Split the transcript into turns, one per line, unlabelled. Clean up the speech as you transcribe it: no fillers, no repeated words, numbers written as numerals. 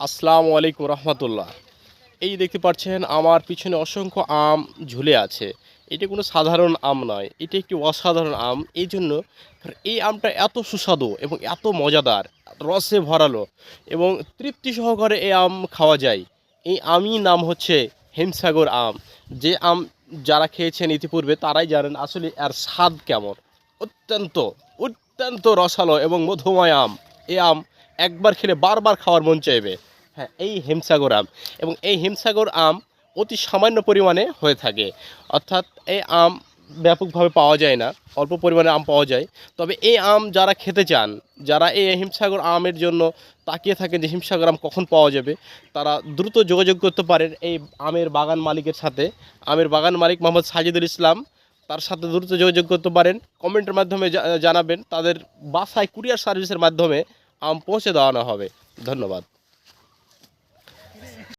আসসালামু আলাইকুম রহমতুল্লাহ। এই দেখতে পাচ্ছেন আমার পিছনে অসংখ্য আম ঝুলে আছে। এটা কোনো সাধারণ আম নয়, এটা একটি অসাধারণ আম। এই জন্য কারণ এই আমটা এত সুস্বাদু এবং এত মজাদার, রসে ভরালো এবং তৃপ্তি সহকারে এই আম খাওয়া যায়। এই আমই নাম হচ্ছে হিমসাগর আম। যে আম যারা খেয়েছেন ইতিপূর্বে তারাই জানেন আসলে এর স্বাদ কেমন। অত্যন্ত অত্যন্ত রসালো এবং মধুময় আম। এই আম একবার খেলে বারবার খাওয়ার মন চাইবে। হ্যাঁ, এই হিমসাগর আম এবং এই হিমসাগর আম অতি সামান্য পরিমাণে হয়ে থাকে। অর্থাৎ এই আম ব্যাপকভাবে পাওয়া যায় না, অল্প পরিমাণে আম পাওয়া যায়। তবে এই আম যারা খেতে চান, যারা এই হিমসাগর আমের জন্য তাকিয়ে থাকেন যে হিমসাগর আম কখন পাওয়া যাবে, তারা দ্রুত যোগাযোগ করতে পারেন এই আমের বাগান মালিকের সাথে। আমের বাগান মালিক মোহাম্মদ সাজিদুল ইসলাম, তার সাথে দ্রুত যোগাযোগ করতে পারেন। কমেন্টের মাধ্যমে জানাবেন, তাদের বাসায় কুরিয়ার সার্ভিসের মাধ্যমে আম পৌঁছে দেওয়ানো হবে। ধন্যবাদ।